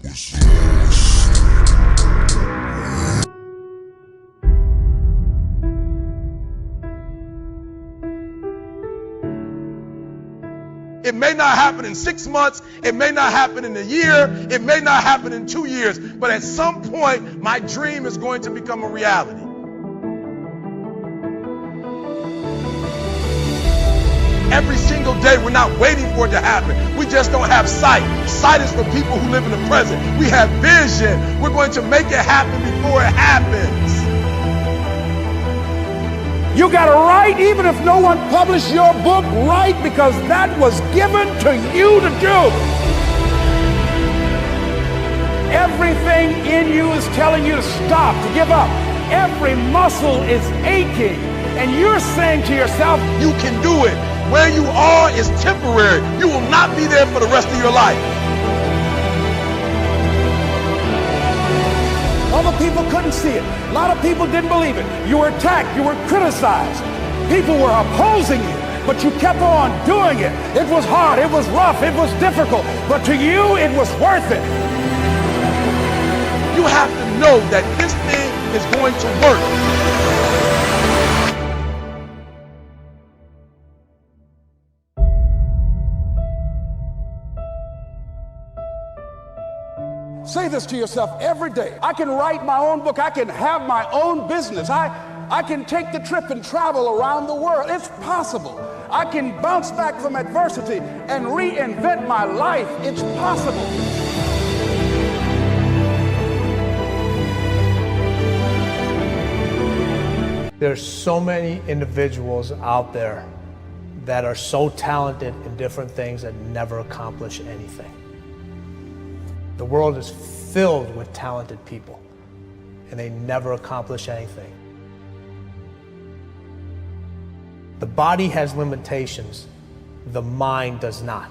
It may not happen in 6 months, it may not happen in a year, it may not happen in 2 years, but at some point, my dream is going to become a reality. Every single day, we're not waiting for it to happen. We just don't have sight. Sight is for people who live in the present. We have vision. We're going to make it happen before it happens. You got to write, even if no one published your book, write, because that was given to you to do. Everything in you is telling you to stop, to give up. Every muscle is aching, and you're saying to yourself, you can do it. Where you are is temporary. You will not be there for the rest of your life. Other people couldn't see it. A lot of people didn't believe it. You were attacked. You were criticized. People were opposing you, but you kept on doing it. It was hard. It was rough. It was difficult. But to you, it was worth it. You have to know that this thing is going to work. Say this to yourself every day. I can write my own book. I can have my own business. I can take the trip and travel around the world. It's possible. I can bounce back from adversity and reinvent my life. It's possible. There's so many individuals out there that are so talented in different things that never accomplish anything. The world is filled with talented people, and they never accomplish anything. The body has limitations, the mind does not.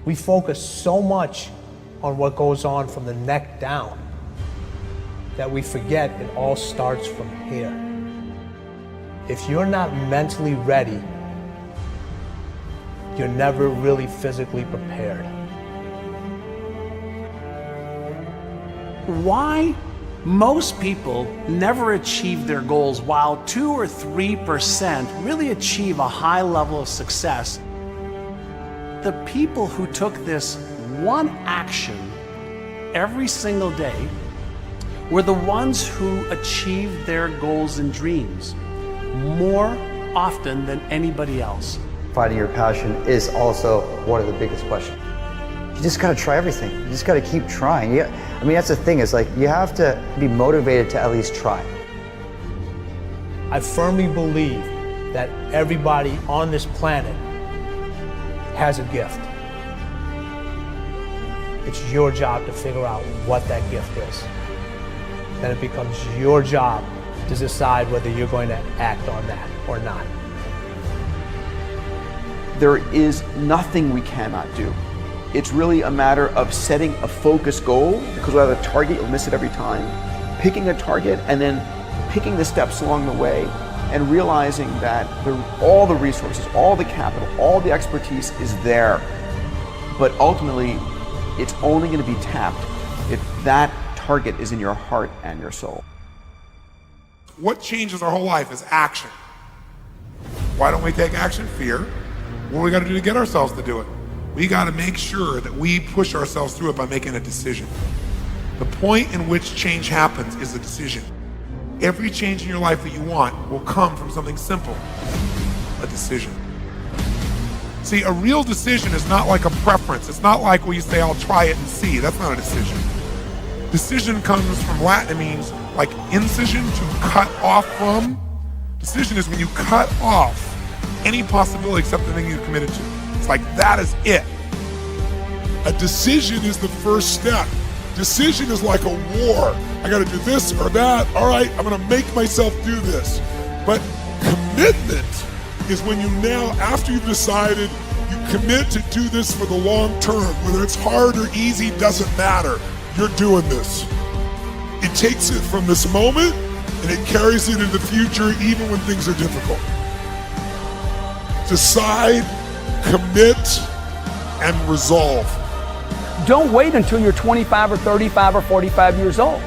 We focus so much on what goes on from the neck down that we forget it all starts from here. If you're not mentally ready, you're never really physically prepared. Why most people never achieve their goals, while 2 or 3% really achieve a high level of success. The people who took this one action every single day were the ones who achieved their goals and dreams more often than anybody else. Finding your passion is also one of the biggest questions. You just gotta try everything. You just gotta keep trying. I mean, that's the thing, is like, you have to be motivated to at least try. I firmly believe that everybody on this planet has a gift. It's your job to figure out what that gift is. Then it becomes your job to decide whether you're going to act on that or not. There is nothing we cannot do. It's really a matter of setting a focused goal, because without a target, you'll miss it every time. Picking a target and then picking the steps along the way and realizing that all the resources, all the capital, all the expertise is there. But ultimately, it's only going to be tapped if that target is in your heart and your soul. What changes our whole life is action. Why don't we take action? Fear. What do we got to do to get ourselves to do it? We got to make sure that we push ourselves through it by making a decision. The point in which change happens is a decision. Every change in your life that you want will come from something simple, a decision. See, a real decision is not like a preference. It's not like where you say, I'll try it and see. That's not a decision. Decision comes from Latin. It means like incision, to cut off from. Decision is when you cut off any possibility except the thing you're committed to. It's like that is it. A decision is the first step. Decision is like a war. I got to do this or that. All right, I'm going to make myself do this. But commitment is when you now, after you've decided, you commit to do this for the long term. Whether it's hard or easy, doesn't matter. You're doing this. It takes it from this moment and it carries it into the future even when things are difficult. Decide, commit, and resolve. Don't wait until you're 25 or 35 or 45 years old.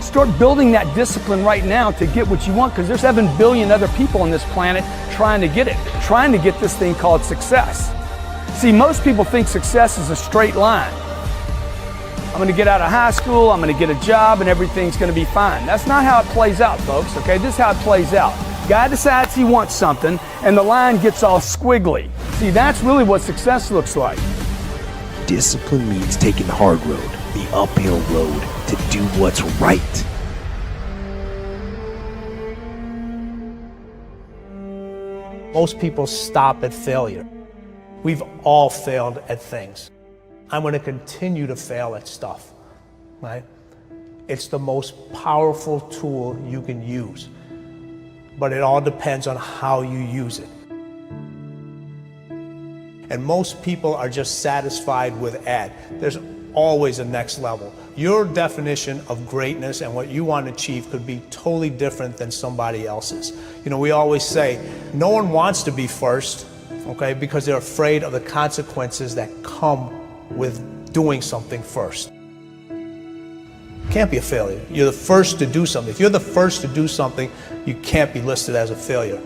Start building that discipline right now to get what you want, because there's 7 billion other people on this planet trying to get it, trying to get this thing called success. See, most people think success is a straight line. I'm going to get out of high school, I'm going to get a job, and everything's going to be fine. That's not how it plays out, folks, okay? This is how it plays out. Guy decides he wants something, and the line gets all squiggly. See, that's really what success looks like. Discipline means taking the hard road, the uphill road, to do what's right. Most people stop at failure. We've all failed at things. I'm going to continue to fail at stuff, right? It's the most powerful tool you can use, but it all depends on how you use it. And most people are just satisfied with there's always a next level. Your definition of greatness and what you want to achieve could be totally different than somebody else's. You know, we always say, no one wants to be first, okay, because they're afraid of the consequences that come with doing something first. You can't be a failure. You're the first to do something. If you're the first to do something, you can't be listed as a failure.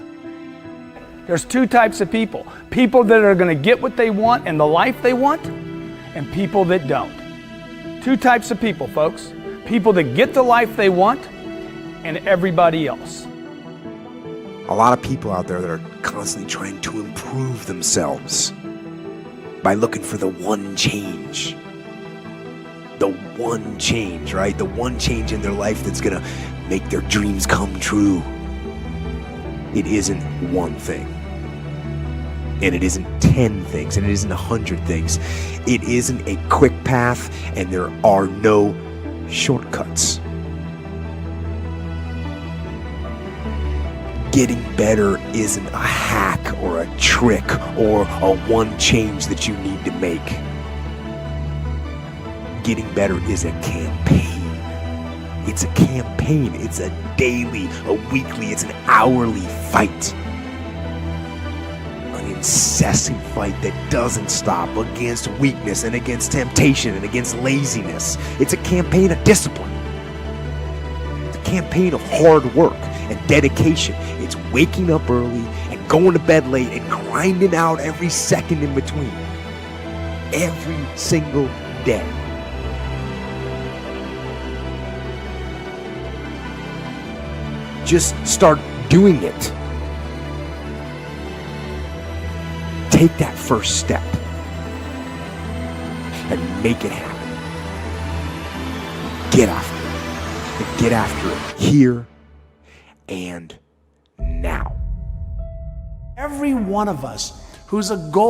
There's 2 types of people. People that are going to get what they want and the life they want, and people that don't. 2 types of people, folks. People that get the life they want, and everybody else. A lot of people out there that are constantly trying to improve themselves by looking for the one change. The one change, right? The one change in their life that's gonna make their dreams come true. It isn't one thing. And it isn't 10 things, and it isn't 100 things. It isn't a quick path, and there are no shortcuts. Getting better isn't a hack or a trick or a one change that you need to make. Getting better is a campaign. It's a campaign. It's a daily, a weekly, it's an hourly fight. An incessant fight that doesn't stop against weakness and against temptation and against laziness. It's a campaign of discipline. It's a campaign of hard work and dedication. It's waking up early and going to bed late and grinding out every second in between. Every single day. Just start doing it. Take that first step and make it happen. Get after it. And get after it here and now. Every one of us who's a goal